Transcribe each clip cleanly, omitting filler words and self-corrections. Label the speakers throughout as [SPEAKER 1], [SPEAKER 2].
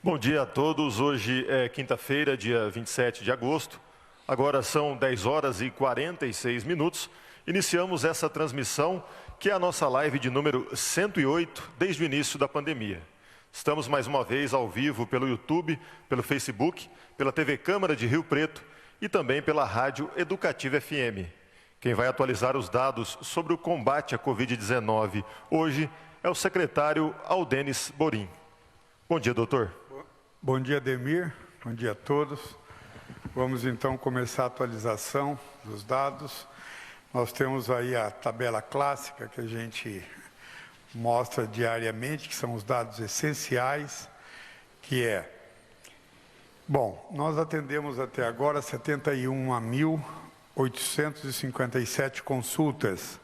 [SPEAKER 1] Bom dia a todos. Hoje é quinta-feira, dia 27 de agosto. Agora são 10 horas e 46 minutos. Iniciamos essa transmissão, que é a nossa live de número 108, desde o início da pandemia. Estamos mais uma vez ao vivo pelo YouTube, pelo Facebook, pela TV Câmara de Rio Preto e também pela Rádio Educativa FM. Quem vai atualizar os dados sobre o combate à Covid-19 hoje é o secretário Aldenis Borim. Bom dia, doutor.
[SPEAKER 2] Bom dia, Ademir. Bom dia a todos. Vamos então começar a atualização dos dados. Nós temos aí a tabela clássica que a gente mostra diariamente, que são os dados essenciais, que é... Bom, nós atendemos até agora 71.857 consultas.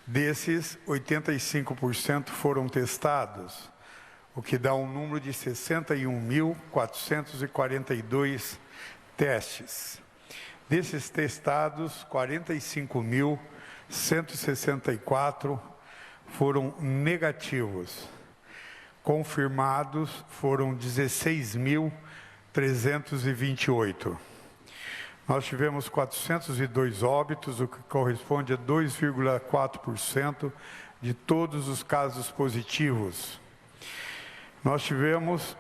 [SPEAKER 2] Desses, 85% foram testados, o que dá um número de 61.442 testes. Desses testados, 45.164 foram negativos. Confirmados foram 16.328. Nós tivemos 402 óbitos, o que corresponde a 2,4% de todos os casos positivos. Nós tivemos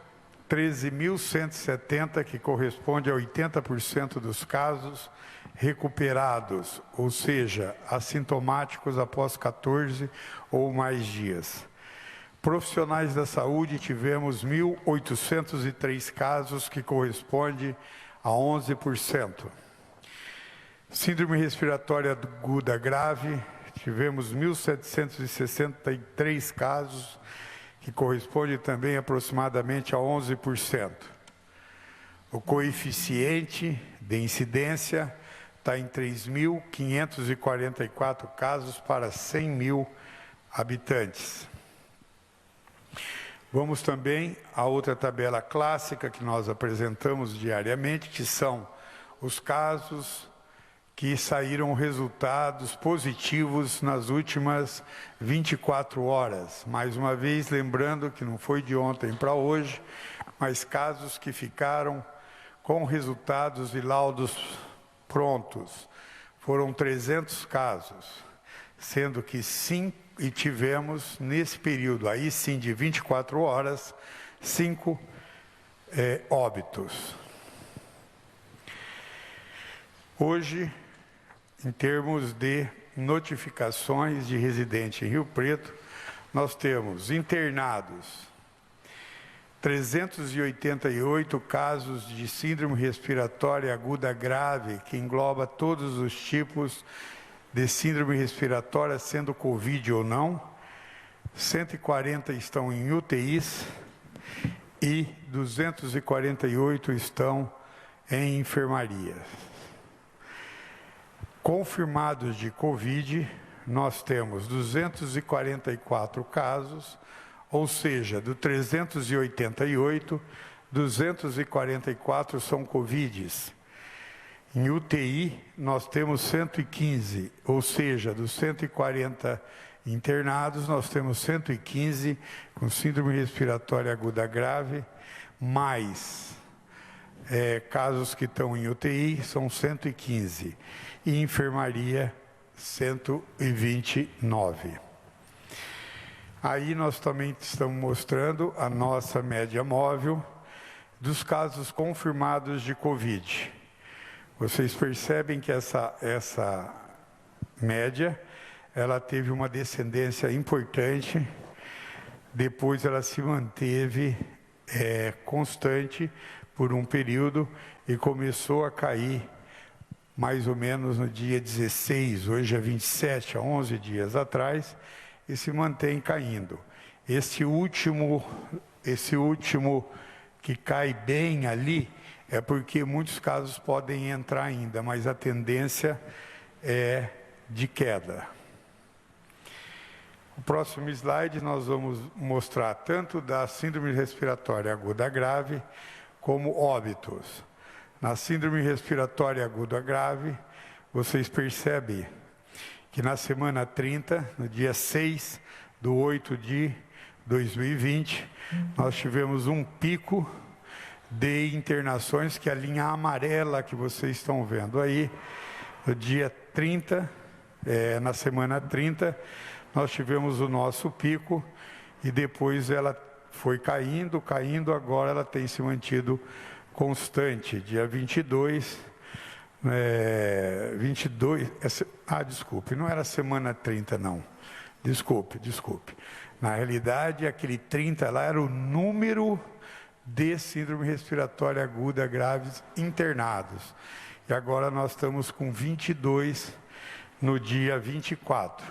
[SPEAKER 2] 13.170, que corresponde a 80% dos casos recuperados, ou seja, assintomáticos após 14 ou mais dias. Profissionais da saúde, tivemos 1.803 casos, que corresponde a 11%. Síndrome respiratória aguda grave, tivemos 1.763 casos, que corresponde também aproximadamente a 11%. O coeficiente de incidência está em 3.544 casos para 100 mil habitantes. Vamos também à outra tabela clássica que nós apresentamos diariamente, que são os casos que saíram resultados positivos nas últimas 24 horas. Mais uma vez, lembrando que não foi de ontem para hoje, mas casos que ficaram com resultados e laudos prontos. Foram 300 casos, sendo que e tivemos, nesse período aí sim de 24 horas, 5 óbitos. Hoje, em termos de notificações de residente em Rio Preto, nós temos internados 388 casos de síndrome respiratória aguda grave, que engloba todos os tipos de síndrome respiratória, sendo Covid ou não. 140 estão em UTIs e 248 estão em enfermarias. Confirmados de Covid, nós temos 244 casos, ou seja, do 388, 244 são Covids. Em UTI, nós temos 115, ou seja, dos 140 internados, nós temos 115 com síndrome respiratória aguda grave, mais casos que estão em UTI são 115. E enfermaria, 129. Aí nós também estamos mostrando a nossa média móvel dos casos confirmados de Covid. Vocês percebem que essa média, ela teve uma descendência importante, depois ela se manteve constante por um período e começou a cair mais ou menos no dia 16, hoje é 27, há 11 dias atrás, e se mantém caindo. Esse último que cai bem ali, é porque muitos casos podem entrar ainda, mas a tendência é de queda. O próximo slide nós vamos mostrar tanto da síndrome respiratória aguda grave, como óbitos. Na síndrome respiratória aguda grave, vocês percebem que na semana 30, no dia 6 de 2020, nós tivemos um pico de internações, que é a linha amarela que vocês estão vendo aí, no dia 30, na semana 30, nós tivemos o nosso pico e depois ela foi caindo, agora ela tem se mantido constante. Dia 22, desculpe, não era semana 30 não, desculpe. Na realidade, aquele 30 lá era o número de síndrome respiratória aguda graves internados. E agora nós estamos com 22 no dia 24,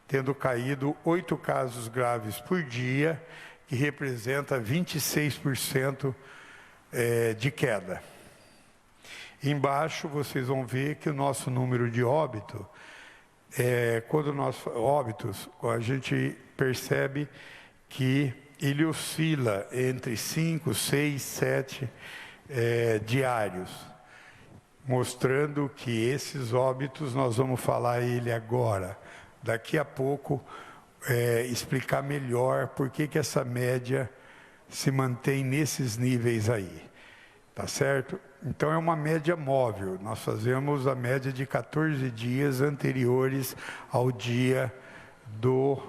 [SPEAKER 2] tendo caído 8 casos graves por dia, que representa 26% de queda. Embaixo vocês vão ver que o nosso número de óbito, óbitos, a gente percebe que ele oscila entre 5, 6, 7 diários, mostrando que esses óbitos, nós vamos falar ele agora, daqui a pouco, explicar melhor por que essa média se mantém nesses níveis aí, tá certo? Então é uma média móvel, nós fazemos a média de 14 dias anteriores ao dia do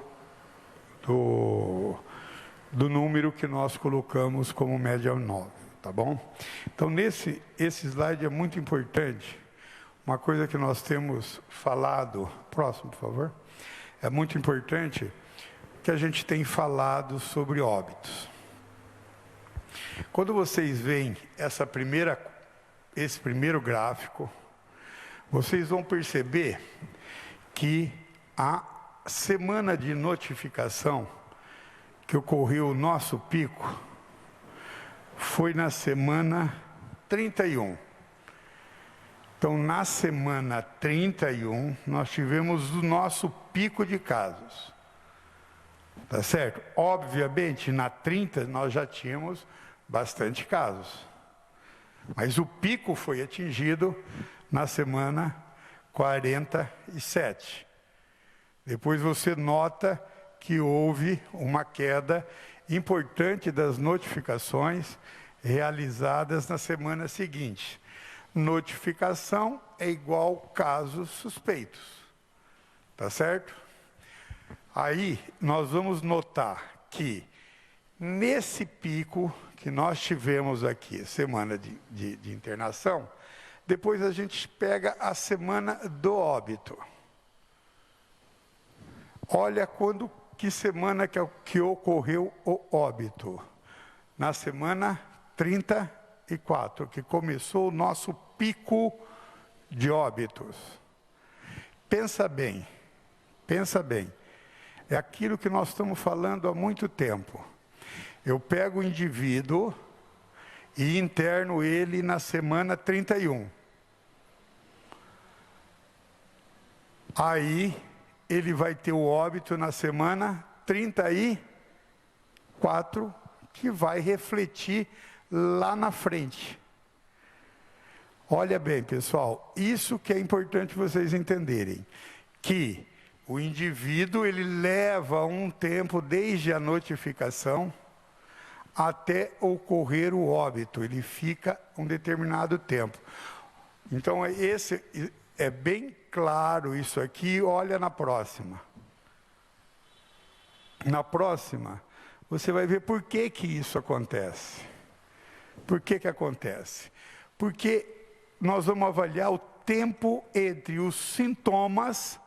[SPEAKER 2] número que nós colocamos como média móvel, tá bom? Então esse slide é muito importante, uma coisa que nós temos falado, próximo por favor, é muito importante que a gente tem falado sobre óbitos. Quando vocês veem esse primeiro gráfico, vocês vão perceber que a semana de notificação que ocorreu o nosso pico foi na semana 31. Então, na semana 31, nós tivemos o nosso pico de casos. Tá certo? Obviamente, na 30, nós já tínhamos bastante casos. Mas o pico foi atingido na semana 47. Depois você nota que houve uma queda importante das notificações realizadas na semana seguinte. Notificação é igual casos suspeitos. Tá certo? Aí nós vamos notar que nesse pico que nós tivemos aqui, semana de internação, depois a gente pega a semana do óbito. Olha que semana que ocorreu o óbito. Na semana 34, que começou o nosso pico de óbitos. Pensa bem. É aquilo que nós estamos falando há muito tempo. Eu pego o indivíduo e interno ele na semana 31. Aí ele vai ter o óbito na semana 34, que vai refletir lá na frente. Olha bem, pessoal, isso que é importante vocês entenderem, que o indivíduo ele leva um tempo desde a notificação até ocorrer o óbito, ele fica um determinado tempo. Então, é bem claro isso aqui, olha na próxima. Na próxima, você vai ver por que isso acontece. Por que acontece? Porque nós vamos avaliar o tempo entre os sintomas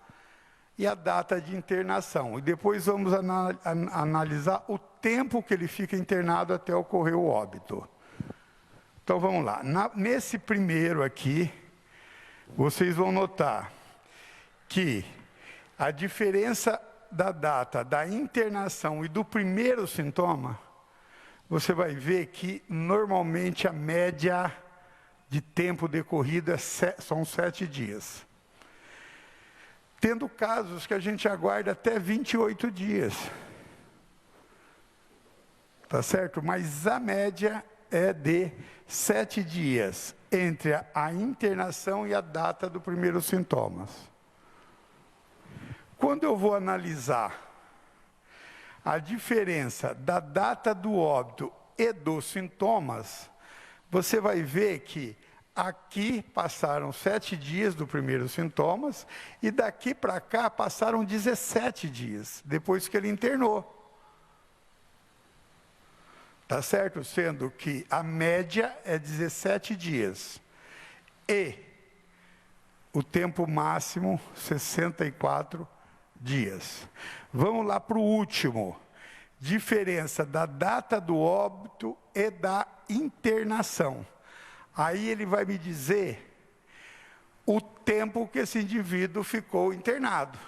[SPEAKER 2] e a data de internação. E depois vamos analisar o tempo que ele fica internado até ocorrer o óbito. Então vamos lá. Nesse primeiro aqui, vocês vão notar que a diferença da data da internação e do primeiro sintoma, você vai ver que normalmente a média de tempo decorrido são 7 dias. Tendo casos que a gente aguarda até 28 dias. Tá certo? Mas a média é de 7 dias entre a internação e a data do primeiro sintomas. Quando eu vou analisar a diferença da data do óbito e dos sintomas, você vai ver que aqui passaram 7 dias do primeiro sintomas e daqui para cá passaram 17 dias, depois que ele internou. Tá certo? Sendo que a média é 17 dias. E o tempo máximo, 64 dias. Vamos lá para o último. Diferença da data do óbito e da internação. Aí ele vai me dizer o tempo que esse indivíduo ficou internado.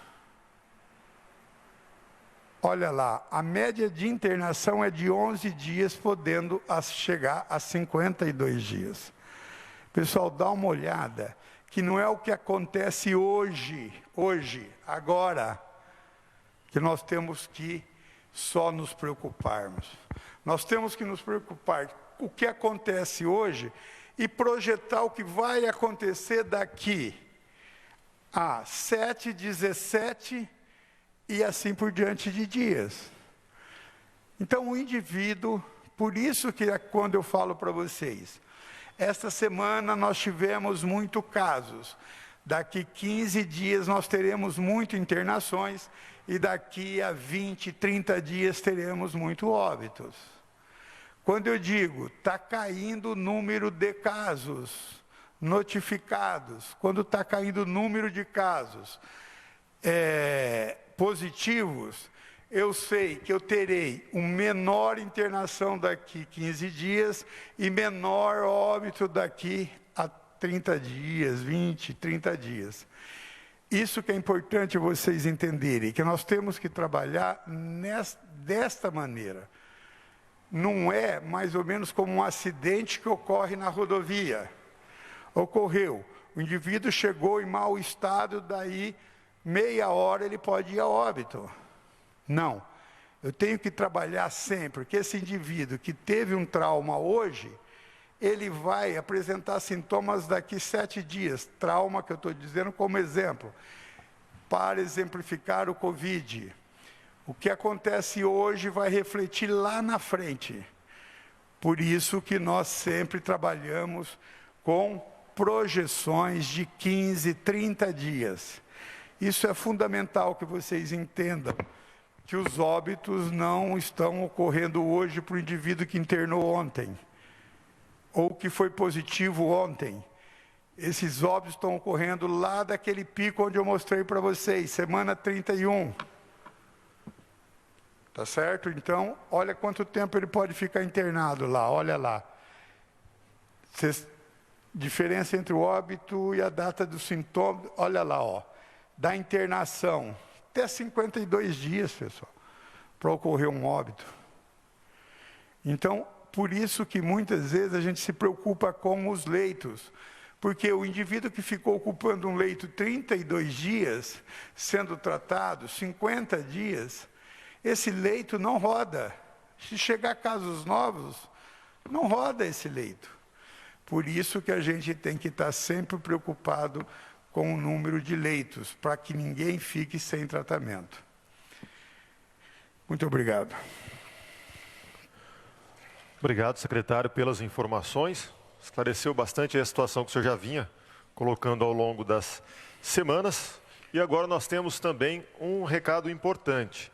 [SPEAKER 2] Olha lá, a média de internação é de 11 dias, podendo chegar a 52 dias. Pessoal, dá uma olhada, que não é o que acontece hoje, agora, que nós temos que só nos preocuparmos. Nós temos que nos preocupar com o que acontece hoje e projetar o que vai acontecer daqui a 7, 17 e assim por diante de dias. Então, o indivíduo, por isso que quando eu falo para vocês, esta semana nós tivemos muitos casos, daqui 15 dias nós teremos muitas internações, e daqui a 20, 30 dias teremos muitos óbitos. Quando eu digo, está caindo o número de casos notificados, quando está caindo o número de casos positivos, eu sei que eu terei uma menor internação daqui 15 dias e menor óbito daqui a 30 dias, 20, 30 dias. Isso que é importante vocês entenderem, que nós temos que trabalhar desta maneira. Não é mais ou menos como um acidente que ocorre na rodovia. Ocorreu, o indivíduo chegou em mau estado, daí meia hora ele pode ir a óbito. Não, eu tenho que trabalhar sempre, porque esse indivíduo que teve um trauma hoje, ele vai apresentar sintomas daqui 7 dias. Trauma que eu estou dizendo como exemplo, para exemplificar o Covid. O que acontece hoje vai refletir lá na frente. Por isso que nós sempre trabalhamos com projeções de 15, 30 dias. Isso é fundamental que vocês entendam, que os óbitos não estão ocorrendo hoje para o indivíduo que internou ontem, ou que foi positivo ontem. Esses óbitos estão ocorrendo lá daquele pico onde eu mostrei para vocês, semana 31. Tá certo? Então, olha quanto tempo ele pode ficar internado lá, olha lá. Diferença entre o óbito e a data do sintoma, olha lá, ó. Da internação, até 52 dias, pessoal, para ocorrer um óbito. Então, por isso que muitas vezes a gente se preocupa com os leitos, porque o indivíduo que ficou ocupando um leito 32 dias, sendo tratado 50 dias, esse leito não roda. Se chegar casos novos, não roda esse leito. Por isso que a gente tem que estar sempre preocupado com o número de leitos, para que ninguém fique sem tratamento. Muito obrigado.
[SPEAKER 1] Obrigado, secretário, pelas informações. Esclareceu bastante a situação que o senhor já vinha colocando ao longo das semanas. E agora nós temos também um recado importante.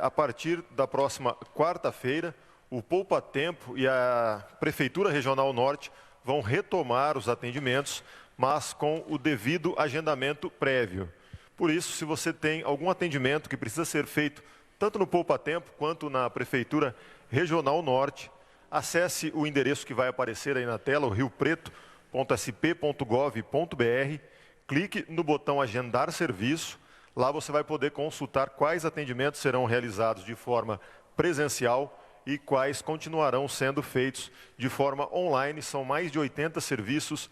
[SPEAKER 1] A partir da próxima quarta-feira, o Poupa Tempo e a Prefeitura Regional Norte vão retomar os atendimentos, mas com o devido agendamento prévio. Por isso, se você tem algum atendimento que precisa ser feito, tanto no Poupa Tempo quanto na Prefeitura Regional Norte, acesse o endereço que vai aparecer aí na tela, o riopreto.sp.gov.br, clique no botão Agendar Serviço, lá você vai poder consultar quais atendimentos serão realizados de forma presencial e quais continuarão sendo feitos de forma online. São mais de 80 serviços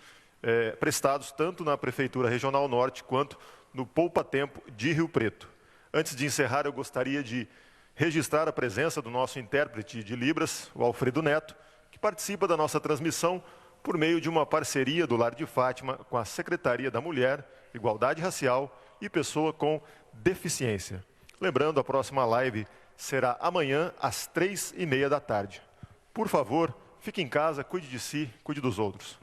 [SPEAKER 1] prestados tanto na Prefeitura Regional Norte quanto no Poupa Tempo de Rio Preto. Antes de encerrar, eu gostaria de registrar a presença do nosso intérprete de Libras, o Alfredo Neto, que participa da nossa transmissão por meio de uma parceria do Lar de Fátima com a Secretaria da Mulher, Igualdade Racial e Pessoa com Deficiência. Lembrando, a próxima live será amanhã às 3h30 da tarde. Por favor, fique em casa, cuide de si, cuide dos outros.